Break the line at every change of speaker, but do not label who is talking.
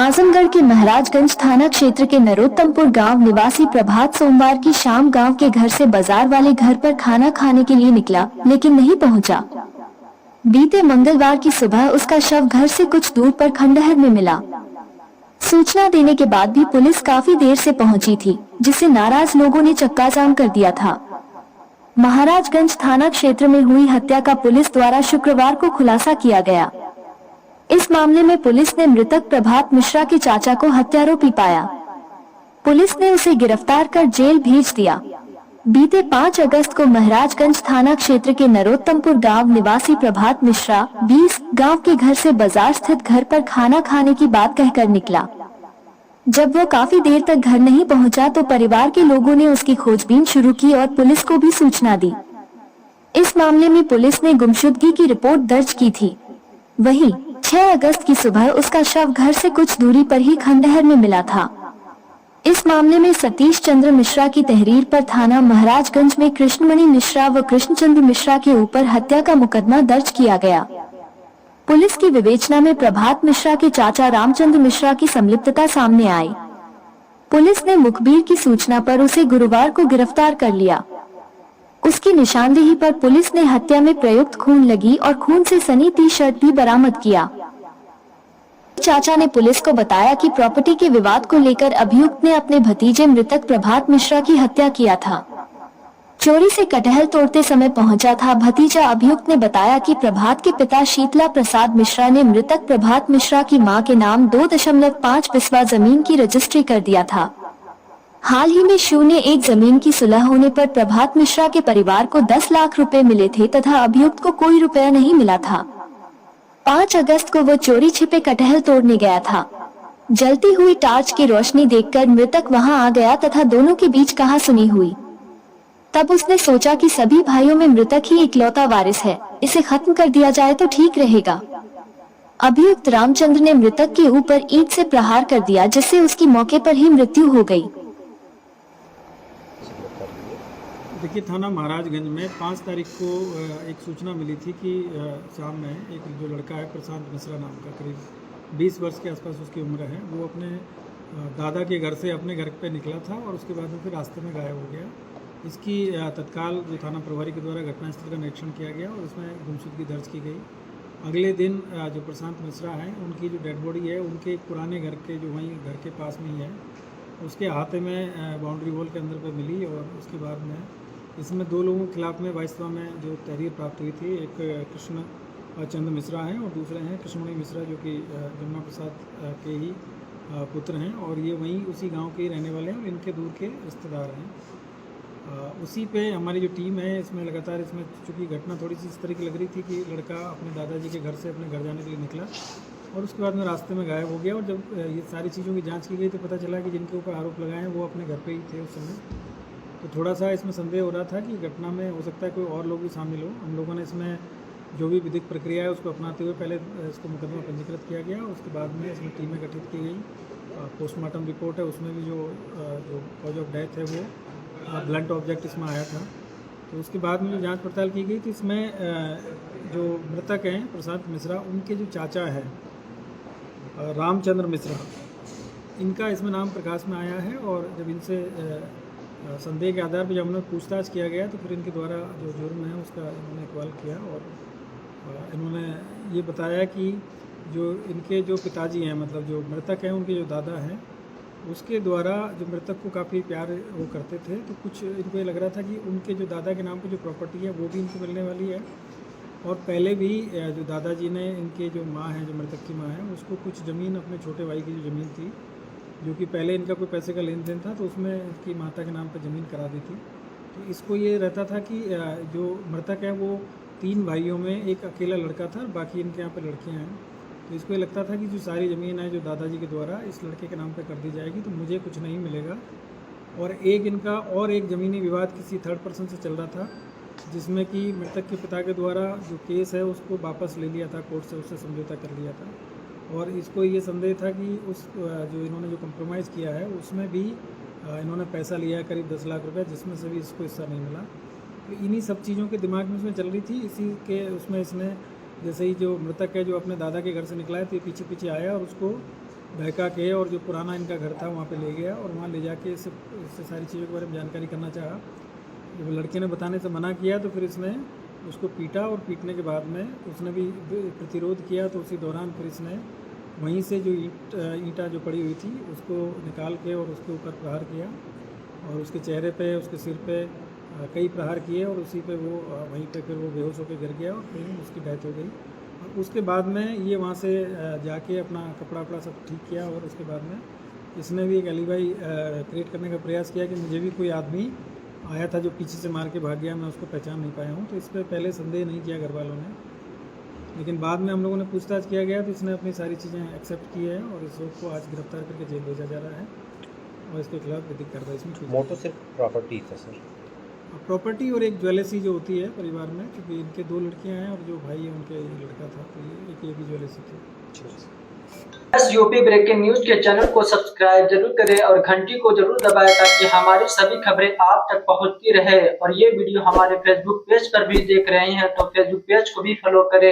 आजमगढ़ के महाराजगंज थाना क्षेत्र के नरोत्तमपुर गांव निवासी प्रभात सोमवार की शाम गांव के घर से बाजार वाले घर पर खाना खाने के लिए निकला, लेकिन नहीं पहुंचा। बीते मंगलवार की सुबह उसका शव घर से कुछ दूर पर खंडहर में मिला। सूचना देने के बाद भी पुलिस काफी देर से पहुंची थी, जिससे नाराज लोगों ने चक्का जाम कर दिया था। महाराजगंज थाना क्षेत्र में हुई हत्या का पुलिस द्वारा शुक्रवार को खुलासा किया गया। इस मामले में पुलिस ने मृतक प्रभात मिश्रा के चाचा को हत्यारोपी पाया। पुलिस ने उसे गिरफ्तार कर जेल भेज दिया। बीते 5 अगस्त को महाराजगंज थाना क्षेत्र के नरोत्तमपुर गांव निवासी प्रभात मिश्रा 20 गांव के घर से बाजार स्थित घर पर खाना खाने की बात कहकर निकला। जब वो काफी देर तक घर नहीं पहुंचा तो परिवार के लोगों ने उसकी खोजबीन शुरू की और पुलिस को भी सूचना दी। इस मामले में पुलिस ने गुमशुदगी की रिपोर्ट दर्ज की थी। वहीं 6 अगस्त की सुबह उसका शव घर से कुछ दूरी पर ही खंडहर में मिला था। इस मामले में सतीश चंद्र मिश्रा की तहरीर पर थाना महाराजगंज में कृष्णमणि मिश्रा व कृष्णचंद्र मिश्रा के ऊपर हत्या का मुकदमा दर्ज किया गया। पुलिस की विवेचना में प्रभात मिश्रा के चाचा रामचंद्र मिश्रा की संलिप्तता सामने आई। पुलिस ने मुखबिर की सूचना पर उसे गुरुवार को गिरफ्तार कर लिया। उसकी निशानदेही पर पुलिस ने हत्या में प्रयुक्त खून लगी और खून से सनी टी-शर्ट भी बरामद किया। चाचा ने पुलिस को बताया कि प्रॉपर्टी के विवाद को लेकर अभियुक्त ने अपने भतीजे मृतक प्रभात मिश्रा की हत्या किया था। चोरी से कटहल तोड़ते समय पहुंचा था। भतीजा अभियुक्त ने बताया कि प्रभात के पिता शीतला प्रसाद मिश्रा ने मृतक प्रभात मिश्रा की मां के नाम 2.5 बिस्वा जमीन की रजिस्ट्री कर दिया था। हाल ही में 01 जमीन की सुलह होने पर प्रभात मिश्रा के परिवार को 10 लाख रुपए मिले थे तथा अभियुक्त को कोई रुपया नहीं मिला था। 5 अगस्त को वो चोरी छिपे कटहल तोड़ने गया था। जलती हुई टार्च की रोशनी देखकर मृतक वहां आ गया तथा दोनों के बीच कहासुनी हुई। तब उसने सोचा कि सभी भाइयों में मृतक ही इकलौता वारिस है, इसे खत्म कर दिया जाए तो ठीक रहेगा। अभियुक्त रामचंद्र ने मृतक के ऊपर ईंट से प्रहार कर दिया, जिससे उसकी मौके पर ही मृत्यु हो गई।
देखिए, थाना महाराजगंज में 5 तारीख को एक सूचना मिली थी कि शाम में एक जो लड़का है प्रशांत मिश्रा नाम का, करीब 20 वर्ष के आसपास उसकी उम्र है, वो अपने दादा के घर से अपने घर पे निकला था और उसके बाद फिर रास्ते में गायब हो गया। इसकी तत्काल जो थाना प्रभारी के द्वारा घटनास्थल का निरीक्षण किया गया और उसमें गुमशुदगी दर्ज की गई। अगले दिन जो प्रशांत मिश्रा हैं, उनकी जो डेड बॉडी है उनके पुराने घर के जो वहीं घर के पास में ही है, उसके हाथे में बाउंड्री वॉल के अंदर पे मिली। और उसके बाद में इसमें 2 लोगों के खिलाफ में वास्तव में जो तहरीर प्राप्त हुई थी, एक कृष्ण चंद्र मिश्रा हैं और दूसरे हैं कृष्णमणि मिश्रा, जो कि जमुना प्रसाद के ही पुत्र हैं और ये वहीं उसी गांव के ही रहने वाले हैं और इनके दूर के रिश्तेदार हैं। उसी पे हमारी जो टीम है इसमें लगातार, इसमें चूँकि घटना थोड़ी सी इस तरह की लग रही थी कि लड़का अपने दादाजी के घर से अपने घर जाने के लिए निकला और उसके बाद में रास्ते में गायब हो गया। और जब ये सारी चीज़ों की जांच की गई तो पता चला कि जिनके ऊपर आरोप लगाए हैं वो अपने घर पे ही थे उस समय। तो थोड़ा सा इसमें संदेह हो रहा था कि घटना में हो सकता है कोई और लोग भी शामिल हो। हम लोगों ने इसमें जो भी विधिक प्रक्रिया है उसको अपनाते हुए पहले इसको मुकदमा पंजीकृत किया गया। उसके बाद में इसमें टीमें गठित की गई। पोस्टमार्टम रिपोर्ट है, उसमें भी जो कॉज ऑफ डेथ है वो ब्लंट ऑब्जेक्ट इसमें आया था। तो उसके बाद में जो जांच पड़ताल की गई तो इसमें जो मृतक हैं प्रशांत मिश्रा, उनके जो चाचा हैं रामचंद्र मिश्रा, इनका इसमें नाम प्रकाश में आया है। और जब इनसे संदेह के आधार पर जब उन्होंने पूछताछ किया गया तो फिर इनके द्वारा जो जुर्म है उसका इन्होंने इकबाल किया और इन्होंने ये बताया कि जो इनके जो पिताजी हैं, मतलब जो मृतक हैं उनके जो दादा हैं, उसके द्वारा जो मृतक को काफ़ी प्यार वो करते थे। तो कुछ इनको ये लग रहा था कि उनके जो दादा के नाम पे जो प्रॉपर्टी है वो भी इनको मिलने वाली है। और पहले भी जो दादाजी ने, इनके जो माँ हैं, जो मृतक की माँ है, उसको कुछ ज़मीन, अपने छोटे भाई की जो ज़मीन थी, जो कि पहले इनका कोई पैसे का लेन देन था, तो उसमें इनकी माता के नाम पर ज़मीन करा दी थी। तो इसको ये रहता था कि जो मृतक है वो 3 भाइयों में एक अकेला लड़का था, बाकी इनके यहाँ पर लड़कियाँ हैं। तो इसको ये लगता था कि जो सारी ज़मीन है जो दादाजी के द्वारा इस लड़के के नाम पे कर दी जाएगी तो मुझे कुछ नहीं मिलेगा। और एक इनका और एक ज़मीनी विवाद किसी थर्ड पर्सन से चल रहा था, जिसमें कि मृतक के पिता के द्वारा जो केस है उसको वापस ले लिया था कोर्ट से, उससे समझौता कर लिया था। और इसको ये संदेह था कि उस जो इन्होंने जो कम्प्रोमाइज़ किया है उसमें भी इन्होंने पैसा लिया है करीब 10 लाख रुपये, जिसमें से भी इसको हिस्सा नहीं मिला। तो इन्हीं सब चीज़ों के दिमाग में उसमें चल रही थी। इसी के उसमें इसने जैसे ही जो मृतक है जो अपने दादा के घर से निकला है तो ये पीछे पीछे आया और उसको बहका के और जो पुराना इनका घर था वहाँ पे ले गया और वहाँ ले जाके इससे सारी चीज़ों के बारे में जानकारी करना चाहा। जब लड़के ने बताने से मना किया तो फिर इसने उसको पीटा और पीटने के बाद में उसने भी प्रतिरोध किया, तो उसी दौरान फिर इसने वहीं से जो ईंटा जो पड़ी हुई थी उसको निकाल के और उसके ऊपर प्रहार किया और उसके चेहरे पे, उसके सिर पे कई प्रहार किए और उसी पे वो वहीं पे फिर वो बेहोश होकर गिर गया और फिर उसकी डेथ हो गई। और उसके बाद में ये वहाँ से जाके अपना कपड़ा वपड़ा सब ठीक किया और उसके बाद में इसने भी एक एलिबाई क्रिएट करने का प्रयास किया कि मुझे भी कोई आदमी आया था जो पीछे से मार के भाग गया, मैं उसको पहचान नहीं पाया हूँ। तो इस पर पहले संदेह नहीं किया घर वालों ने, लेकिन बाद में हम लोगों ने पूछताछ किया गया तो इसने अपनी सारी चीज़ें एक्सेप्ट की है और इस लोग को आज गिरफ्तार करके जेल भेजा जा रहा है और इसके खिलाफ विधिक कार्रवाई इसमें की।
मोटो सिर्फ प्रॉपर्टी था सर?
प्रॉपर्टी और एक ज्वेलर्सी जो होती है परिवार में, क्योंकि इनके 2 लड़कियां हैं और जो भाई है उनके लड़का था, तो ये भी ज्वेलर्सी थी।
बस यूपी ब्रेकिंग न्यूज के चैनल को सब्सक्राइब जरूर करें और घंटी को जरूर दबाएं ताकि हमारी सभी खबरें आप तक पहुंचती रहे। और ये वीडियो हमारे फेसबुक पेज पर भी देख रहे हैं तो फेसबुक पेज को भी फॉलो करें।